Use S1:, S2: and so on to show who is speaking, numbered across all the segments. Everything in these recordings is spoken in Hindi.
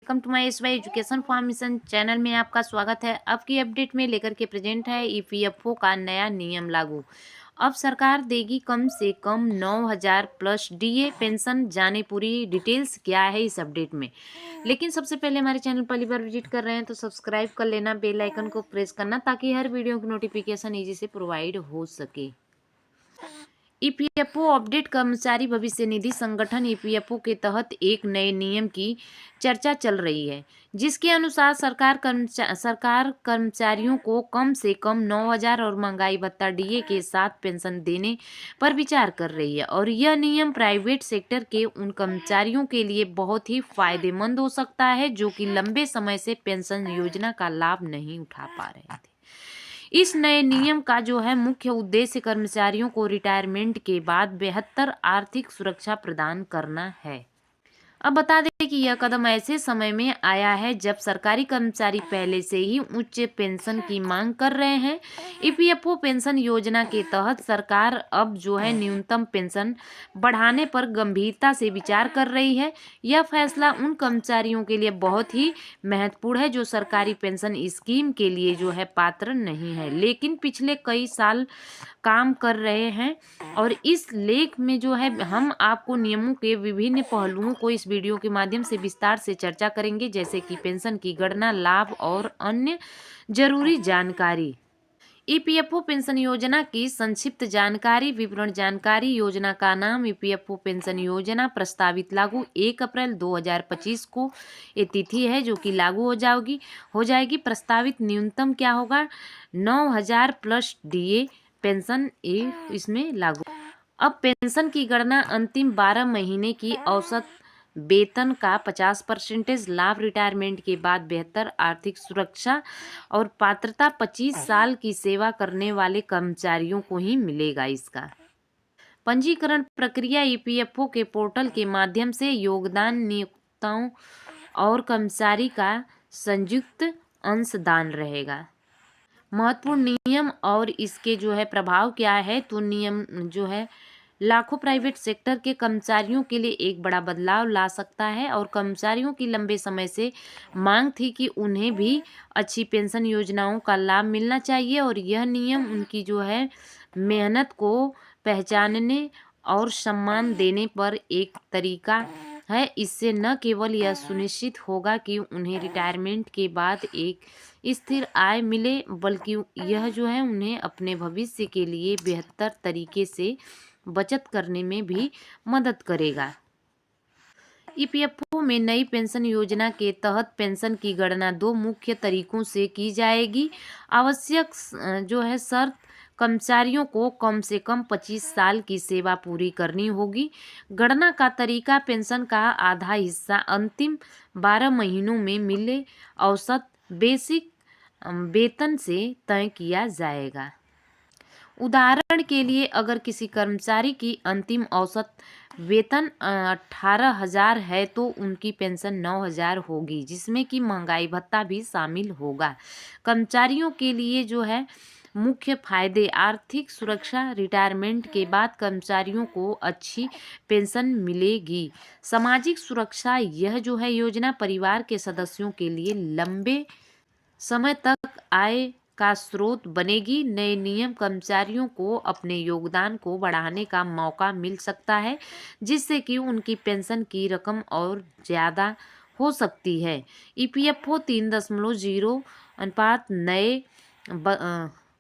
S1: Welcome to my SY education formation channel में आपका स्वागत है। अब की अपडेट में लेकर के प्रेजेंट है ईपीएफओ का नया नियम लागू। अब सरकार देगी कम से कम 9,000 प्लस डीए पेंशन। जाने पूरी डिटेल्स क्या है इस अपडेट में। लेकिन सबसे पहले हमारे चैनल पहली बार विजिट कर रहे हैं तो सब्सक्राइब कर लेना, बेल आइकन को प्रेस करना ताकि हर वीडियो की नोटिफिकेशन ईजी से प्रोवाइड हो सके। EPFO update. कर्मचारी भविष्य निधि संगठन ईपीएफओ के तहत एक नए नियम की चर्चा चल रही है, जिसके अनुसार सरकार कर्मचारियों को कम से कम 9,000 और महंगाई भत्ता डीए के साथ पेंशन देने पर विचार कर रही है। और यह नियम प्राइवेट सेक्टर के उन कर्मचारियों के लिए बहुत ही फायदेमंद हो सकता है जो कि लंबे समय से पेंशन योजना का लाभ नहीं उठा पा रहे थे। इस नए नियम का जो है मुख्य उद्देश्य कर्मचारियों को रिटायरमेंट के बाद बेहतर आर्थिक सुरक्षा प्रदान करना है। अब बता दें कि यह कदम ऐसे समय में आया है जब सरकारी कर्मचारी पहले से ही उच्च पेंशन की मांग कर रहे हैं। ईपीएफओ पेंशन योजना के तहत सरकार अब जो है न्यूनतम पेंशन बढ़ाने पर गंभीरता से विचार कर रही है। यह फैसला उन कर्मचारियों के लिए बहुत ही महत्वपूर्ण है जो सरकारी पेंशन स्कीम के लिए जो है पात्र नहीं है, लेकिन पिछले कई साल काम कर रहे हैं। और इस लेख में जो है हम आपको नियमों के विभिन्न पहलुओं को इस वीडियो के माध्यम से विस्तार से चर्चा करेंगे, जैसे कि पेंशन की गणना, लाभ और अन्य जरूरी जानकारी। ईपीएफओ पेंशन योजना की संक्षिप्त जानकारी। विवरण जानकारी। योजना का नाम ईपीएफओ पेंशन योजना, प्रस्तावित लागू 1 अप्रैल 2025 को ये तिथि है जो कि लागू हो जाएगी। प्रस्तावित न्यूनतम क्या होगा? 9,000 प्लस डीए पेंशन इसमें लागू। अब पेंशन की गणना अंतिम 12 महीने की औसत वेतन का 50%, लाभ रिटायरमेंट के बाद बेहतर आर्थिक सुरक्षा और पात्रता 25 साल की सेवा करने वाले कर्मचारियों को ही मिलेगा। इसका पंजीकरण प्रक्रिया ईपीएफओ के पोर्टल के माध्यम से योगदान नियोक्ताओं और कर्मचारी का संयुक्त अंशदान रहेगा। महत्वपूर्ण नियम और इसके जो है प्रभाव क्या है, तो नियम जो है लाखों प्राइवेट सेक्टर के कर्मचारियों के लिए एक बड़ा बदलाव ला सकता है। और कर्मचारियों की लंबे समय से मांग थी कि उन्हें भी अच्छी पेंशन योजनाओं का लाभ मिलना चाहिए, और यह नियम उनकी जो है मेहनत को पहचानने और सम्मान देने पर एक तरीका है। इससे न केवल यह सुनिश्चित होगा कि उन्हें रिटायरमेंट के बाद एक स्थिर आय मिले, बल्कि यह जो है उन्हें अपने भविष्य के लिए बेहतर तरीके से बचत करने में भी मदद करेगा। ईपीएफओ में नई पेंशन योजना के तहत पेंशन की गणना 2 मुख्य तरीकों से की जाएगी। आवश्यक जो है शर्त, कर्मचारियों को कम से कम 25 साल की सेवा पूरी करनी होगी। गणना का तरीका पेंशन का आधा हिस्सा अंतिम 12 महीनों में मिले औसत बेसिक वेतन से तय किया जाएगा। उदाहरण के लिए अगर किसी कर्मचारी की अंतिम औसत वेतन 18,000 है तो उनकी पेंशन 9,000 होगी, जिसमें कि महंगाई भत्ता भी शामिल होगा। कर्मचारियों के लिए जो है मुख्य फायदे: आर्थिक सुरक्षा, रिटायरमेंट के बाद कर्मचारियों को अच्छी पेंशन मिलेगी। सामाजिक सुरक्षा, यह जो है योजना परिवार के सदस्यों के लिए लंबे समय तक आय का स्रोत बनेगी। नए नियम कर्मचारियों को अपने योगदान को बढ़ाने का मौका मिल सकता है, जिससे कि उनकी पेंशन की रकम और ज़्यादा हो सकती है। ईपीएफओ 3.0 अनुपात नए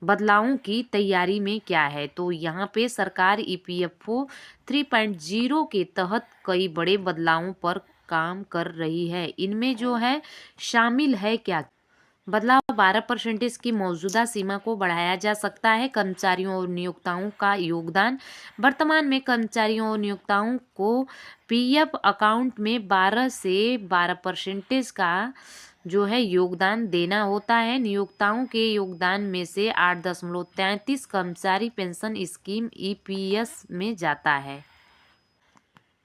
S1: बदलावों की तैयारी में क्या है, तो यहाँ पे सरकार ईपीएफओ 3.0 के तहत कई बड़े बदलावों पर काम कर रही है। इनमें जो है शामिल है क्या? बदलाव: 12% की मौजूदा सीमा को बढ़ाया जा सकता है। कर्मचारियों और नियोक्ताओं का योगदान: वर्तमान में कर्मचारियों और नियोक्ताओं को पीएफ अकाउंट में 12 से 12% का जो है योगदान देना होता है। नियोक्ताओं के योगदान में से 8.33 कर्मचारी पेंशन स्कीम ईपीएस में जाता है।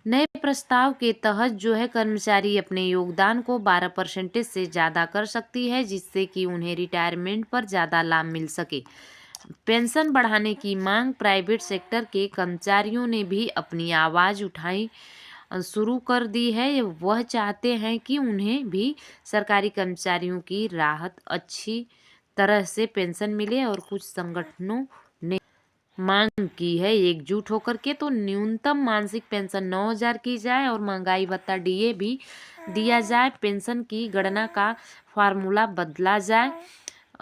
S1: नए प्रस्ताव के तहत जो है कर्मचारी अपने योगदान को 12% से ज़्यादा कर सकती है, जिससे कि उन्हें रिटायरमेंट पर ज़्यादा लाभ मिल सके। पेंशन बढ़ाने की मांग: प्राइवेट सेक्टर के कर्मचारियों ने भी अपनी आवाज़ उठाई शुरू कर दी है। वह चाहते हैं कि उन्हें भी सरकारी कर्मचारियों की राहत अच्छी तरह से पेंशन मिले और कुछ संगठनों ने मांग की है एकजुट होकर के तो न्यूनतम मासिक पेंशन 9,000 की जाए और महंगाई भत्ता डीए भी दिया जाए। पेंशन की गणना का फार्मूला बदला जाए।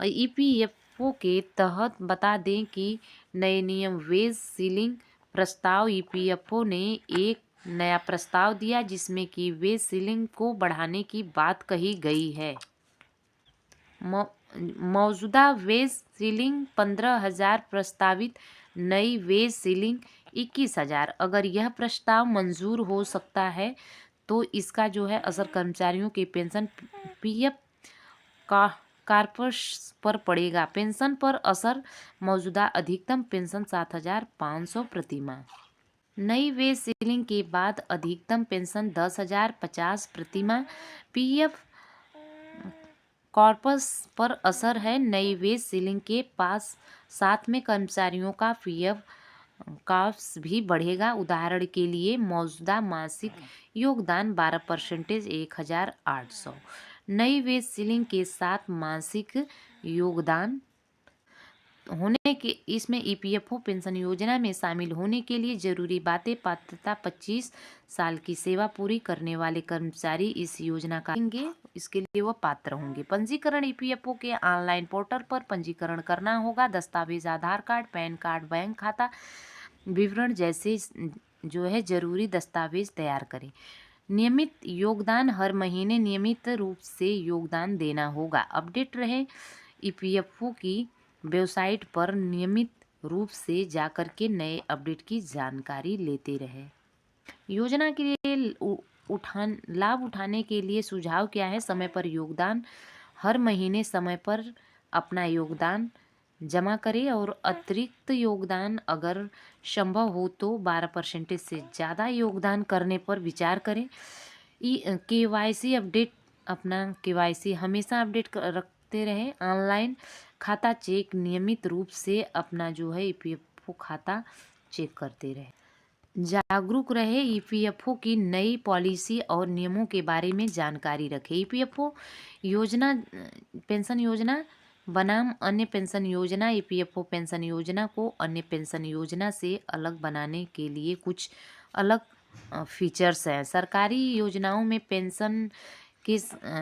S1: ईपीएफओ के तहत बता दें कि नए नियम वेज सीलिंग प्रस्ताव ईपीएफओ ने एक नया प्रस्ताव दिया जिसमें कि वेज सीलिंग को बढ़ाने की बात कही गई है। मौजूदा वेज सीलिंग 15,000 प्रस्तावित नई वेज सीलिंग 21,000। अगर यह प्रस्ताव मंजूर हो सकता है तो इसका जो है असर कर्मचारियों के पेंशन पीएफ का कार्पस पर पड़ेगा। पेंशन पर असर मौजूदा अधिकतम पेंशन 7,500 प्रति माह। नई वेज सीलिंग के बाद अधिकतम पेंशन 10,050 प्रति माह। पीएफ कॉर्पस पर असर है। नई वेज सीलिंग के पास साथ में कर्मचारियों का पीएफ कॉर्पस भी बढ़ेगा। उदाहरण के लिए मौजूदा मासिक योगदान 12% 1,800। नई वेज सीलिंग के साथ मासिक योगदान होने के इसमें ईपीएफओ पेंशन योजना में शामिल होने के लिए जरूरी बातें। पात्रता 25 साल की सेवा पूरी करने वाले कर्मचारी इस योजना का लेंगे, इसके लिए वह पात्र होंगे। पंजीकरण ईपीएफओ के ऑनलाइन पोर्टल पर पंजीकरण करना होगा। दस्तावेज आधार कार्ड, पैन कार्ड, बैंक खाता विवरण जैसे जो है जरूरी दस्तावेज तैयार करें। नियमित योगदान हर महीने नियमित रूप से योगदान देना होगा। अपडेट रहे ईपीएफओ की वेबसाइट पर नियमित रूप से जाकर के नए अपडेट की जानकारी लेते रहे। योजना के लिए लाभ उठाने के लिए सुझाव क्या है? समय पर योगदान, हर महीने समय पर अपना योगदान जमा करें और अतिरिक्त योगदान अगर संभव हो तो 12% से ज़्यादा योगदान करने पर विचार करें। केवाईसी अपडेट, अपना केवाईसी हमेशा अपडेट रखते रहें। ऑनलाइन खाता चेक, नियमित रूप से अपना जो है ईपीएफओ खाता चेक करते रहे। जागरूक रहे, ईपीएफओ की नई पॉलिसी और नियमों के बारे में जानकारी रखें। ईपीएफओ योजना पेंशन योजना बनाम अन्य पेंशन योजना। ईपीएफओ पेंशन योजना को अन्य पेंशन योजना से अलग बनाने के लिए कुछ अलग फीचर्स हैं। सरकारी योजनाओं में पेंशन के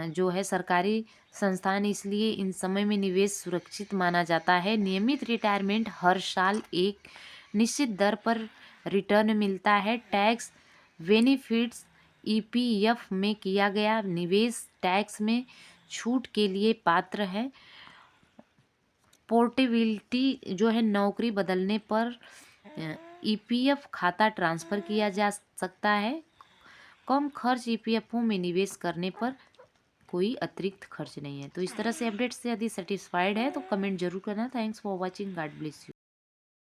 S1: जो है सरकारी संस्थान, इसलिए इन समय में निवेश सुरक्षित माना जाता है। नियमित रिटायरमेंट, हर साल एक निश्चित दर पर रिटर्न मिलता है। टैक्स बेनिफिट्स, ईपीएफ में किया गया निवेश टैक्स में छूट के लिए पात्र है। पोर्टेबिलिटी जो है, नौकरी बदलने पर ईपीएफ खाता ट्रांसफ़र किया जा सकता है। कम खर्च, ईपीएफओ में निवेश करने पर कोई अतिरिक्त खर्च नहीं है। तो इस तरह से अपडेट से यदि सेटिस्फाइड है तो कमेंट जरूर करना। Thanks for watching, God bless you.